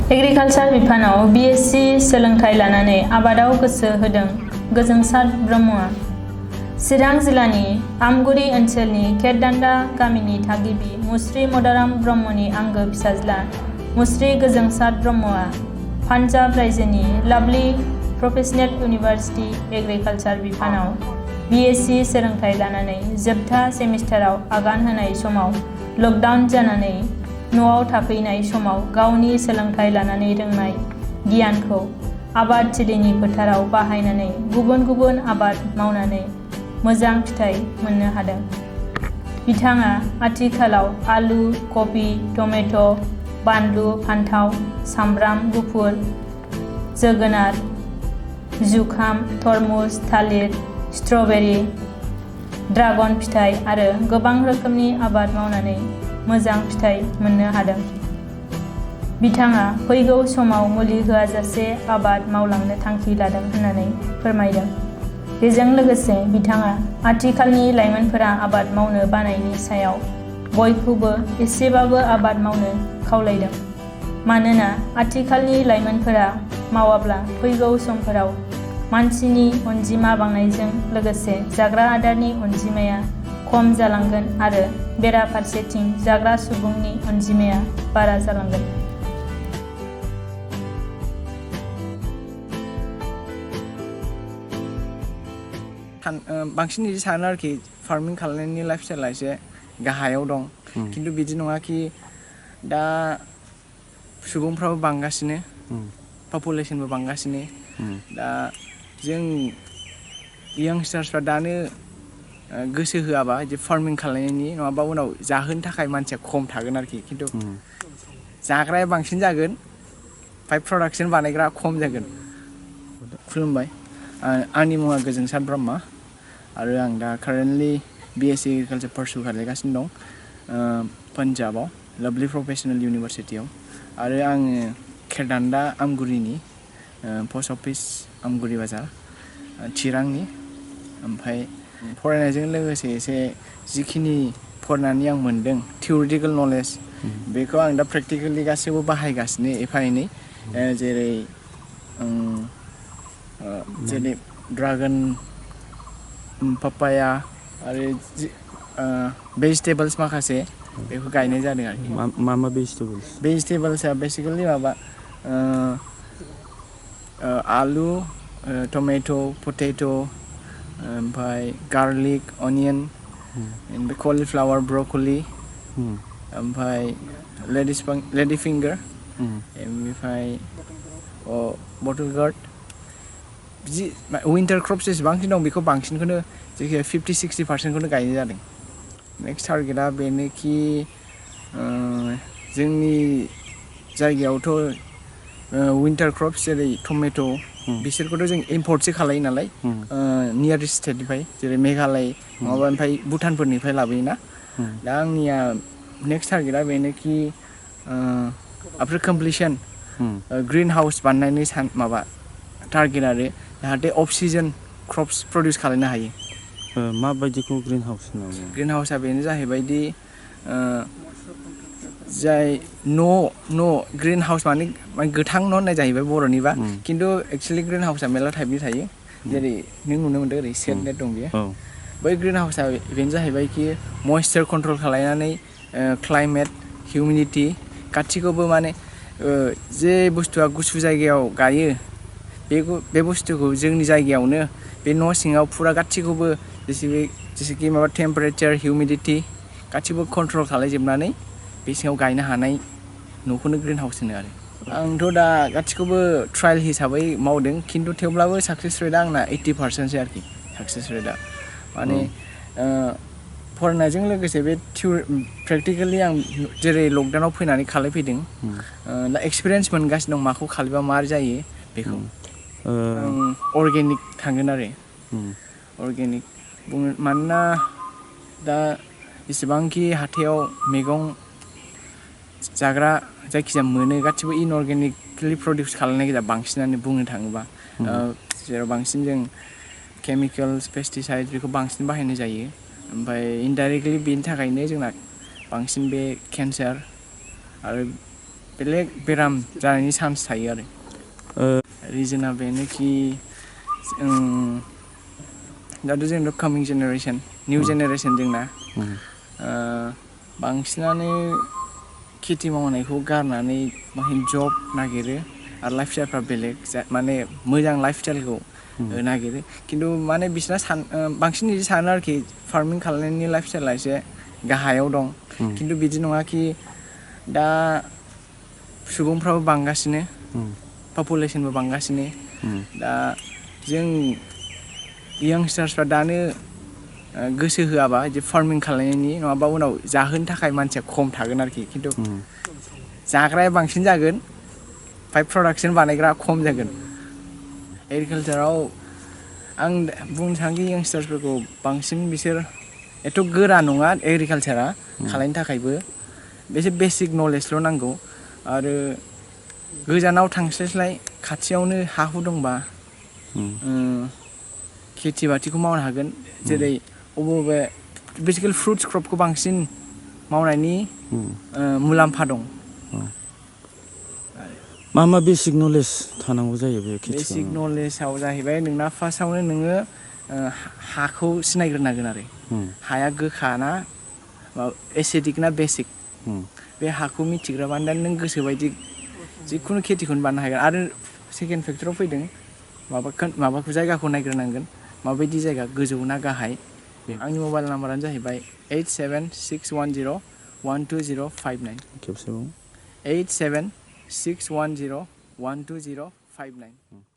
Agriculture बिफानाव B.Sc सोलोंथाइ लानानै आबादाव गोसो होदों गोजोंसार ब्रह्मआ। चिरां जिल्लानि आमगुरि ओनसोलनि खेरदान्दा गामिनि थागिबि मुस्रि मदाराम ब्रह्मनि आंगो फिसाज्ला मुस्रि गोजोंसार ब्रह्मआ पान्जाब रायजोनि लाभलि प्रफेशनेल इउनिभार्सिटि एग्रिकालचार बिफानाव B.Sc सोलोंथाइ लानानै जोबथा सेमिस्टाराव आगान होनाय समाव लकडाउन जानानै न'आव थाफैनाय समाव गावनि सोलोंथाइ लानानै रोंनाय गियानखौ आबाद थिलिनि फोथाराव बाहायनानै गुबुन गुबुन आबाद मावनानै मोजां फिथाइ मोननो हादों। बिथाङा आथिखालाव आलु, कबि, टमेट', बानलु, फान्थाव, सामब्राम गुफुर, जोगोनार, जुखाम, तरमुज, थालिर, स्ट्रबेरी, ड्रागन फिथाइ आरो गोबां रोखोमनि आबाद मावनानै मोजां फिथाइ मोननो हादों। बिथाङा फैगौ समाव मुलि होआजासे आबाद मावलांनो थांखि लादों होननानै फोरमायदों। बेजों लोगोसे बिथाङा आथिखालनि लाइमोनफोरा आबाद मावनो बानायनि सायाव बयखौबो एसेबाबो आबाद मावनो खावलायदों। मानोना आथिखालनि लाइमोनफोरा मावाब्ला फैगौ समफोराव मानसिनि अनजिमा बांनायजों लोगोसे जाग्रा आदारनि अनजिमाया खम जालांगोन आरो बेराफारसेथिं जाग्रा सुबुंनि अनजिमाया बारा जालांगोन। बांसिन बिदि सानो आरोखि फार्मिं खालामनायनि लाइफ स्टाइला एसे गाहायाव दं, खिन्थु बिदि नङा कि दा सुबुंफ्राबो बांगासिनो, पपुलेसनबो बांगासिनो। दा जों यंगस्टार्सफ्रा दानो गोसो होआबा बिदि फार्मिं खालामनायनि नङाबा उनाव जाहोनो थाखाय मानसिया खम थागोन आरोखि, खिन्थु जाग्राया बांसिन जागोन, ओमफ्राय प्रडाक्सन बानायग्रा खम जागोन। खुलुमबाय, आंनि मुङा गोजोंसार ब्रह्म आरो आं दा कारेन्टलि B.Sc एग्रिकालचार पारसु खालामगासिनो दं पान्जाबाव लाभलि प्रफेशनेल इउनिभार्सिटियाव। आरो आङो खेरदान्दा आमगुरिनि पस्ट अफिस आमगुरि बाजार चिरांनि। ओमफ्राय फरायनायजों लोगोसे एसे जिखिनि फरायनानै आं मोनदों थियरिटिकेल नलेज, बेखौ आं दा प्रेक्टिकेलि गासैबो बाहायगासिनो एफा एनै, जेरै ड्रागन, पापाया आरो भेजिटेबल्स माखासे बेखौ गायनाय जादों आरोखि। मा भेजिटेबल्स? भेजिटेबल्सआ बेसिकेलि माबा आलु, टमेट', पटेट', ओमफ्राय गार्लिक, अनियन, ओमफ्राय कलिफ्लावर, ब्रकलि, ओमफ्राय लेडि फिंगार, ओमफ्राय बटल गार्ड। बिदि विन्टार क्रप्स जेसेबांखिनि दं बेखौ बांसिनखौनो जायखिजाया 50-60% गायनाय जादों। नेक्स्ट टारगेटआ बेनोखि जोंनि जायगायावथ' विन्टार क्रप्स जेरै टमेट' बिसोरखौथ' जों इम्पर्टसो खालायो नालाय नियारेस्ट स्टेटनिफ्राय, जेरै मेघालय नङाबा ओमफ्राय भुटानफोरनिफ्राय लाबोयोना। दा आंनिया नेक्स्ट टारगेटआ बेनोखि आफ्टार कमप्लिसन ग्रिन हाउस बानायनायनि माबा टारगेट आरो जाहाथे अफ सिजन क्रप्स प्रडिउस खालामनो हायो। माबायदिखौ ग्रिन हाउस होनना बुङो? ग्रिन हाउसआ बेनो जाहैबायदि जाय न' ग्रिन हाउस माने गोथां न' होननाय जाहैबाय बर'निबा, खिन्थु एक्सुवेलि ग्रिन हाउसआ मेरला टाइपनि थायो, जेरै नों नुनो मोन्दों ओरै सेट नेट दं बेयो। बै ग्रिन हाउसआ बेनो जाहैबायखि मइस्चार कन्ट्रल खालामनानै क्लाइमेट, हिउमिडिटि गासिखौबो माने जे बुस्थुआ गुसु जायगायाव गायो बे बुस्थुखौ जोंनि जायगायावनो बे न' सिङाव फुरा गासिखौबो जेसेखि माबा टेम्पारेचार, हिउमिडिटि गासिबो कन्ट्रल खालामजोबनानै बे सिङाव गायनो हानाय न'खौनो ग्रिन हाउस होनो आरो। आंथ' दा गासिखौबो ट्रायल हिसाबै मावदों, खिन्थु थेवब्लाबो साक्सेस रेटआ आंना 80%सो आरोखि। साक्सेस रेटआ माने फरायनायजों लोगोसे बे प्रेक्टिकेलि आं जेरै लकडाउनाव फैनानै खालामफैदों, दा एक्सपिरियेन्स मोनगासिनो दं माखौ खालामबा मा जायो बेखौ। आं अर्गेनिक थांगोन आरो अर्गेनिक मानोना दा जेसेबांखि हाथायाव मैगं जाग्रा जायखिजाया मोनो गासिबो इनअर्गेनिकलि प्रडिउस खालामनाय गोजा बांसिनानो बुंनो थाङोबा, जेराव बांसिन जों केमिकेल्स, पेस्टिसाइड्स बेखौ बांसिन बाहायनाय जायो। ओमफ्राय इनडाइरेक्टलि बेनि थाखायनो जोंना बांसिन बे केन्सार आरो बेलेग बेराम जानायनि चान्स थायो आरो रिजोना बेनोखि दाथ' जोंथ' कामिं जेनेरेसन निउ जेनेरेसन जोंना बांसिनानो खेथि मावनायखौ गारनानै बाहाय जब नागिरो आरो लाइफ स्टाइलफ्रा बेलेग माने मोजां लाइफ स्टाइलखौ नागिरो खिन्थु माने बिसिना बांसिन बिदि सानो आरोखि फार्मिं खालामनायनि लाइफ स्टाइला एसे गाहायाव दं खिन्थु बिदि नङा कि दा सुबुंफ्राबो बांगासिनो पपुलेसनबो बांगासिनो दा जों यंगस्टार्सफ्रा दानो गोसो होआबा बिदि फार्मिं खालामनायनि नङाबा उनाव जाहोनो थाखाय मानसिया खम थागोन आरोखि खिन्थु जाग्राया बांसिन जागोन ओमफ्राय प्रडाक्सन बानायग्रा खम जागोन एग्रिकालचाराव आं बुंनो थाङोखि यंगस्टार्सफोरखौ बांसिन बिसोर एथ' गोरा नङा एग्रिकालचारा खालामनो थाखायबो एसे बेसिक नलेजल' नांगौ आरो गोजानाव थांस्लायस्लाय खाथियावनो हा हु दंबा खेथि बाथिखौ मावनो हागोन जेरै बबे बेसिकेल फ्रुट्स क्रपखौ बांसिन मावनायनि मुलाम्फा दं मा मा बेसिक नलेज थानांगौ जायो बे खेथिखौ बेसिक नलेजाव जाहैबाय नोंना फार्स्टआवनो नोङो हाखौ सिनायग्रोनांगोन आरो हाया गोखा ना एसिडिक ना बेसिक बे हाखौ मिथिग्राबानो नों गोसोबायदि जिखुनु खेथिखौनो बानायनो हागोन आरो सेकेन्ड फेक्टराव फैदों माबाखौ जायगाखौ नायग्रोनांगोन माबायदि जायगा गोजौ ना गाहाय आंनि मबाइल नाम्बारानो जाहैबाय 8761012059 खेबसेबाव 8761012059